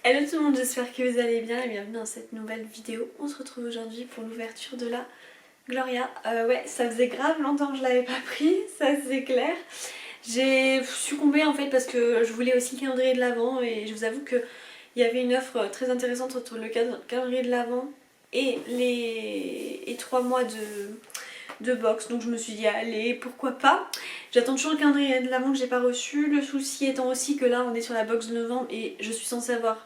Hello tout le monde, j'espère que vous allez bien et bienvenue dans cette nouvelle vidéo. On se retrouve aujourd'hui pour l'ouverture de la Gloria. Ouais, ça faisait grave longtemps que je l'avais pas pris, ça c'est clair. J'ai succombé en fait parce que je voulais aussi le calendrier de l'Avent et je vous avoue qu'il y avait une offre très intéressante entre le calendrier de l'Avent et les 3 mois de box, donc je me suis dit allez pourquoi pas. J'attends toujours le calendrier de l'Avent que j'ai pas reçu, le souci étant aussi que là on est sur la box de novembre et je suis censée avoir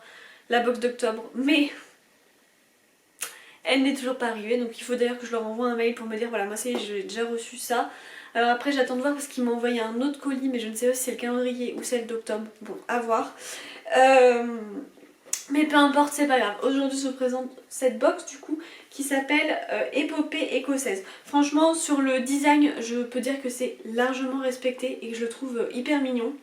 la box d'octobre, mais elle n'est toujours pas arrivée, donc il faut d'ailleurs que je leur envoie un mail pour me dire voilà moi c'est j'ai déjà reçu ça. Alors après j'attends de voir parce qu'ils m'ont envoyé un autre colis mais je ne sais pas si c'est le calendrier ou celle d'octobre, bon à voir. Mais peu importe, c'est pas grave. Aujourd'hui je vous présente cette box du coup qui s'appelle Épopée écossaise. Franchement sur le design je peux dire que c'est largement respecté et que je le trouve hyper mignon.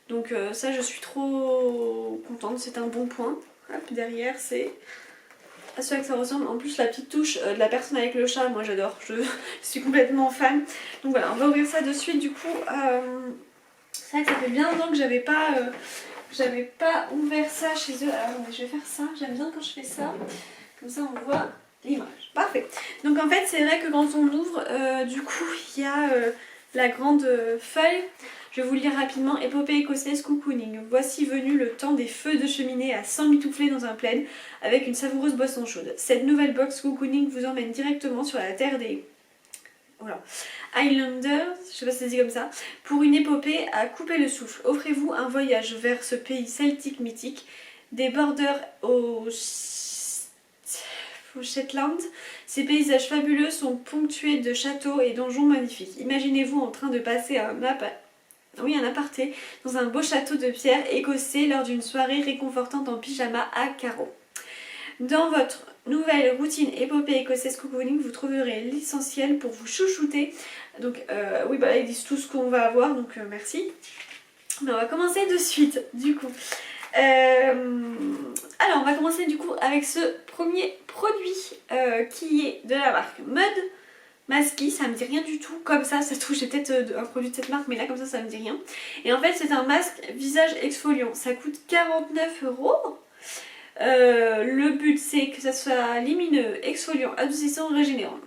Donc ça je suis trop contente, c'est un bon point. Hop, derrière c'est à ce que ça ressemble. En plus la petite touche de la personne avec le chat, moi j'adore, je suis complètement fan. Donc voilà, on va ouvrir ça de suite du coup. C'est vrai que ça fait bien longtemps que j'avais pas ouvert ça chez eux. Alors je vais faire ça, j'aime bien quand je fais ça. Comme ça on voit l'image. Parfait. Donc en fait c'est vrai que quand on ouvre, du coup il y a la grande feuille. Je vais vous le lire rapidement. Épopée écossaise cocooning. Voici venu le temps des feux de cheminée à s'emmitoufler dans un plaid avec une savoureuse boisson chaude. Cette nouvelle box cocooning vous emmène directement sur la terre des Highlanders, je sais pas si c'est dit comme ça, pour une épopée à couper le souffle. Offrez-vous un voyage vers ce pays celtique mythique, des borders au Shetland. Ces paysages fabuleux sont ponctués de châteaux et donjons magnifiques. Imaginez-vous en train de passer un aparté dans un beau château de pierre écossais lors d'une soirée réconfortante en pyjama à carreaux. Dans votre nouvelle routine épopée écossaise cocooning, vous trouverez l'essentiel pour vous chouchouter. Donc oui, bah là ils disent tout ce qu'on va avoir, donc merci. Mais on va commencer de suite du coup. Alors on va commencer du coup avec ce premier produit qui est de la marque Mud Masky. Ça me dit rien du tout, comme ça se trouve j'ai peut-être un produit de cette marque mais là comme ça me dit rien. Et en fait c'est un masque visage exfoliant, ça coûte 49 €. Le but c'est que ça soit lumineux, exfoliant, adoucissant, régénérant.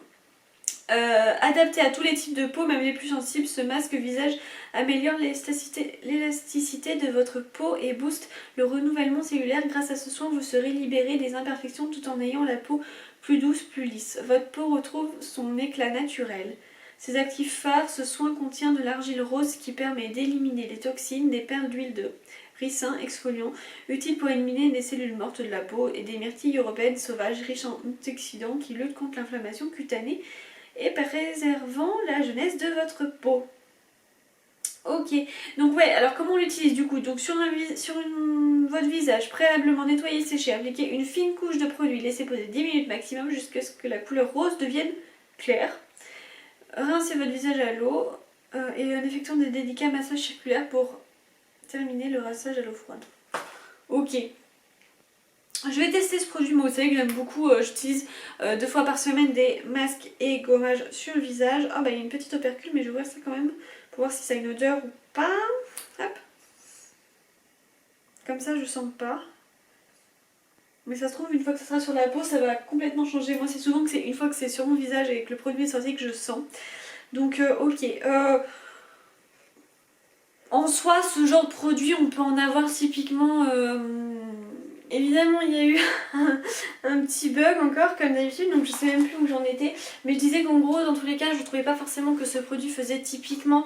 Adapté à tous les types de peau, même les plus sensibles, ce masque visage améliore l'élasticité de votre peau et booste le renouvellement cellulaire. Grâce à ce soin, vous serez libéré des imperfections tout en ayant la peau plus douce, plus lisse. Votre peau retrouve son éclat naturel. Ses actifs phares, ce soin contient de l'argile rose qui permet d'éliminer les toxines, des perles d'huile de ricin exfoliant, utile pour éliminer des cellules mortes de la peau et des myrtilles européennes sauvages riches en antioxydants qui luttent contre l'inflammation cutanée et préservant la jeunesse de votre peau. Ok, donc ouais, alors comment on l'utilise du coup? Donc votre visage, préalablement nettoyé, séché, appliquez une fine couche de produit, laissez poser 10 minutes maximum jusqu'à ce que la couleur rose devienne claire. Rincez votre visage à l'eau et en effectuant des délicats massages circulaires pour terminer le rinçage à l'eau froide. Ok. Je vais tester ce produit, moi vous savez que j'aime beaucoup, j'utilise 2 fois par semaine des masques et gommages sur le visage. Ah bah il y a une petite opercule mais je vais voir ça quand même pour voir si ça a une odeur ou pas. Hop. Comme ça je sens pas. Mais ça se trouve une fois que ça sera sur la peau ça va complètement changer. Moi c'est souvent que c'est une fois que c'est sur mon visage et que le produit est sorti que je sens. Donc ok. En soi ce genre de produit on peut en avoir typiquement... Évidemment il y a eu un petit bug encore comme d'habitude, donc je sais même plus où j'en étais, mais je disais qu'en gros dans tous les cas je trouvais pas forcément que ce produit faisait typiquement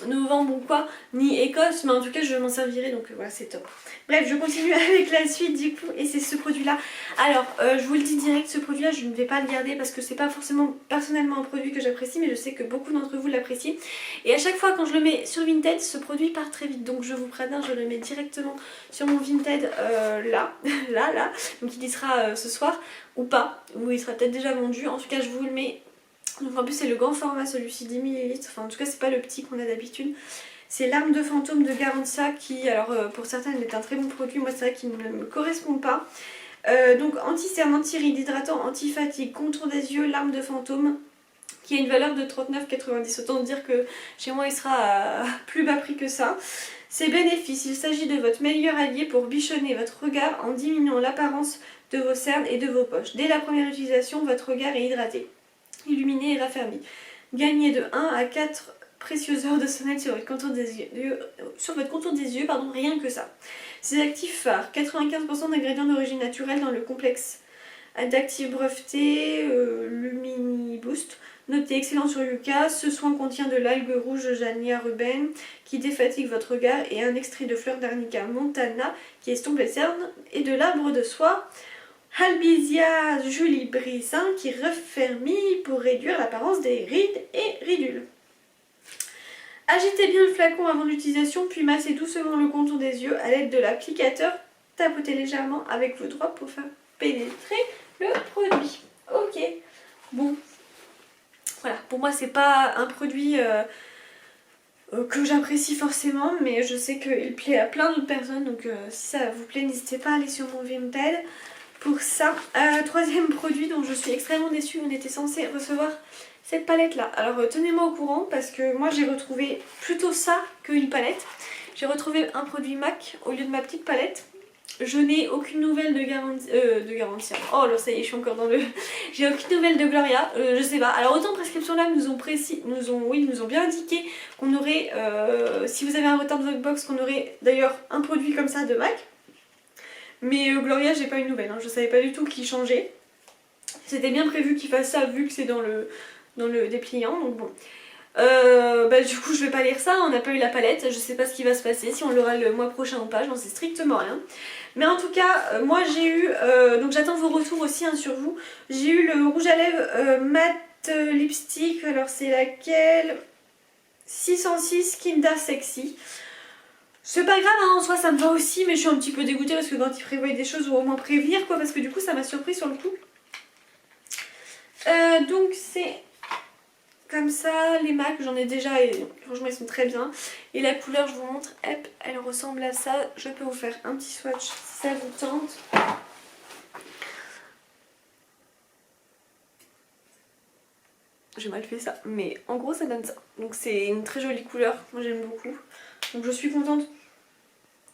novembre ou quoi, ni Écosse, mais en tout cas je m'en servirai, donc voilà c'est top. Bref, je continue avec la suite du coup et c'est ce produit là. Alors je vous le dis direct, ce produit là je ne vais pas le garder parce que c'est pas forcément personnellement un produit que j'apprécie, mais je sais que beaucoup d'entre vous l'apprécient et à chaque fois quand je le mets sur Vinted ce produit part très vite, donc je vous préviens, je le mets directement sur mon Vinted là, donc il y sera ce soir ou pas, ou il sera peut-être déjà vendu, en tout cas je vous le mets. Donc en plus c'est le grand format celui-ci, 10 ml, enfin en tout cas c'est pas le petit qu'on a d'habitude. C'est l'arme de fantôme de Garantia qui, alors pour certaines est un très bon produit, moi c'est vrai qu'il ne me correspond pas. Donc anti-cerne, anti-rides, hydratant, anti-fatigue, contour des yeux, l'arme de fantôme qui a une valeur de 39,90. Autant dire que chez moi il sera à plus bas prix que ça. Ses bénéfices, il s'agit de votre meilleur allié pour bichonner votre regard en diminuant l'apparence de vos cernes et de vos poches. Dès la première utilisation, votre regard est hydraté, illuminé et raffermi. Gagnez de 1 à 4 précieuses heures de sommeil sur votre contour des yeux, rien que ça. Ses actifs phares, 95% d'ingrédients d'origine naturelle dans le complexe d'actifs brevetés Lumini Boost. Noté excellent sur Yuka, ce soin contient de l'algue rouge Jania rubens qui défatigue votre regard et un extrait de fleur d'arnica montana qui estompe les cernes et de l'arbre de soie Albizia julibrissin qui raffermit pour réduire l'apparence des rides et ridules. Agitez bien le flacon avant l'utilisation puis massez doucement le contour des yeux à l'aide de l'applicateur. Tapotez légèrement avec vos doigts pour faire pénétrer le produit. Ok, bon. Voilà, pour moi c'est pas un produit que j'apprécie forcément, mais je sais qu'il plaît à plein d'autres personnes, donc si ça vous plaît, n'hésitez pas à aller sur mon Vinted pour ça. Troisième produit dont je suis extrêmement déçue, on était censé recevoir cette palette là. Alors tenez-moi au courant parce que moi j'ai retrouvé plutôt ça qu'une palette. J'ai retrouvé un produit MAC au lieu de ma petite palette. Je n'ai aucune nouvelle de garantie. Oh là ça y est, je suis encore dans le... J'ai aucune nouvelle de Gloria, je sais pas. Alors autant Prescription Lab nous ont bien indiqué qu'on aurait, si vous avez un retard de votre box, qu'on aurait d'ailleurs un produit comme ça de MAC. Mais Gloria, j'ai pas une nouvelle, hein. Je savais pas du tout qu'il changeait. C'était bien prévu qu'il fasse ça vu que c'est dans le dépliant, donc bon. Du coup je vais pas lire ça, on n'a pas eu la palette, je sais pas ce qui va se passer, si on l'aura le mois prochain ou pas, j'en sais strictement rien. Mais en tout cas, moi j'ai eu, donc j'attends vos retours aussi hein, sur vous, j'ai eu le rouge à lèvres matte lipstick, alors c'est laquelle 606 Kinda Sexy. C'est pas grave, hein, en soi ça me va aussi, mais je suis un petit peu dégoûtée parce que quand ils prévoient des choses, ou au moins prévenir quoi, parce que du coup ça m'a surpris sur le coup. Donc c'est... Comme ça, les MAC, j'en ai déjà et franchement ils sont très bien. Et la couleur, je vous montre, hop, elle ressemble à ça. Je peux vous faire un petit swatch si ça vous tente. J'ai mal fait ça, mais en gros ça donne ça. Donc c'est une très jolie couleur, moi j'aime beaucoup. Donc je suis contente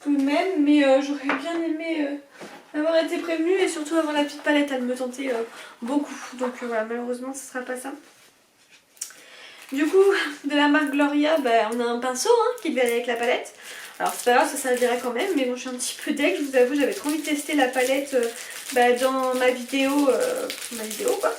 tout de même, mais j'aurais bien aimé avoir été prévenue et surtout avoir la petite palette, elle me tentait beaucoup. Donc voilà, malheureusement ce sera pas ça. Du coup, de la marque Gloria, on a un pinceau hein, qui devait aller avec la palette. Alors c'est pas grave, ça servira quand même, mais bon je suis un petit peu deg, je vous avoue, j'avais trop envie de tester la palette dans ma vidéo quoi.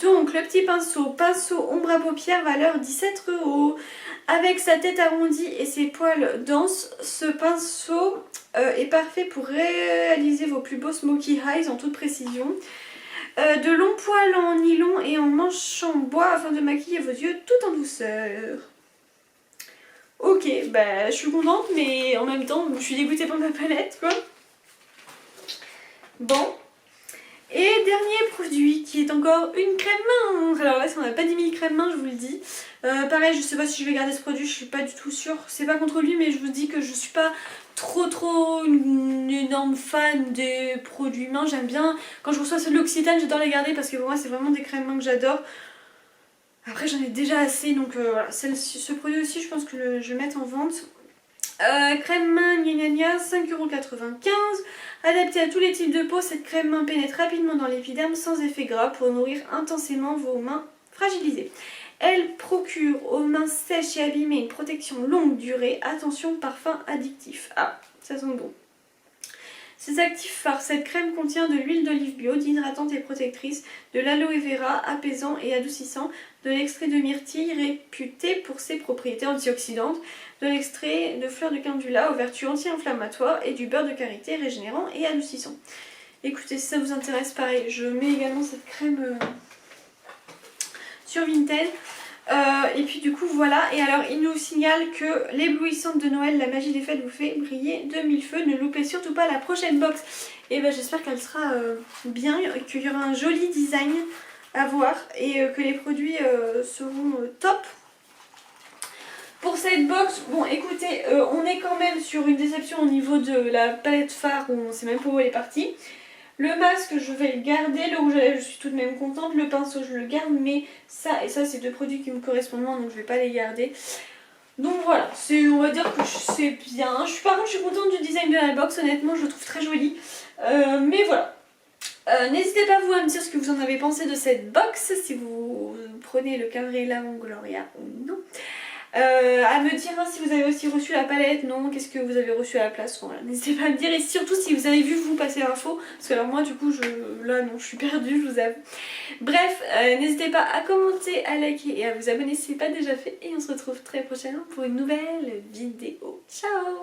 Donc le petit pinceau ombre à paupières, valeur 17 €. Avec sa tête arrondie et ses poils denses, ce pinceau est parfait pour réaliser vos plus beaux smoky eyes en toute précision. De longs poils en nylon et en manche en bois afin de maquiller vos yeux tout en douceur. Ok, je suis contente mais en même temps je suis dégoûtée par ma palette quoi. Bon. Et dernier produit qui est encore une crème main. Alors là si on n'a pas 10 000 crèmes main je vous le dis. Pareil je sais pas si je vais garder ce produit, je suis pas du tout sûre. C'est pas contre lui mais je vous dis que je suis pas trop une énorme fan des produits mains. J'aime bien quand je reçois ceux de l'Occitane, j'adore les garder parce que pour moi c'est vraiment des crèmes main que j'adore. Après j'en ai déjà assez donc voilà. Ce produit aussi je pense que je vais mettre en vente. Crème main gna gna gna, 5,95 €. Adaptée à tous les types de peau, cette crème main pénètre rapidement dans l'épiderme sans effet gras pour nourrir intensément vos mains fragilisées. Elle procure aux mains sèches et abîmées une protection longue durée. Attention, parfum addictif. Ah, ça sent bon. Ces actifs phares, cette crème contient de l'huile d'olive bio, d'hydratante et protectrice, de l'aloe vera apaisant et adoucissant, de l'extrait de myrtille réputé pour ses propriétés antioxydantes, de l'extrait de fleurs de calendula aux vertus anti-inflammatoires et du beurre de karité régénérant et adoucissant. Écoutez, si ça vous intéresse, pareil, je mets également cette crème sur Vinted. Et puis du coup voilà, et alors il nous signale que l'éblouissante de Noël, la magie des fêtes vous fait briller de mille feux. Ne loupez surtout pas la prochaine box. Et j'espère qu'elle sera bien, qu'il y aura un joli design à voir et que les produits seront top. Pour cette box, bon écoutez, on est quand même sur une déception au niveau de la palette phare où on sait même pas où elle est partie. Le masque je vais le garder, le rouge à lèvres je suis tout de même contente, le pinceau je le garde, mais ça et ça c'est deux produits qui me correspondent moins donc je vais pas les garder. Donc voilà, on va dire que c'est bien. Par contre je suis contente du design de la box, honnêtement je le trouve très joli. Mais voilà. N'hésitez pas vous à me dire ce que vous en avez pensé de cette box, si vous prenez le Cabrela Gloria ou non. À me dire si vous avez aussi reçu la palette, non, qu'est-ce que vous avez reçu à la place, voilà. N'hésitez pas à me dire et surtout si vous avez vu vous passer l'info, parce que alors moi du coup là non je suis perdue je vous avoue. Bref, n'hésitez pas à commenter, à liker et à vous abonner si ce n'est pas déjà fait et on se retrouve très prochainement pour une nouvelle vidéo. Ciao!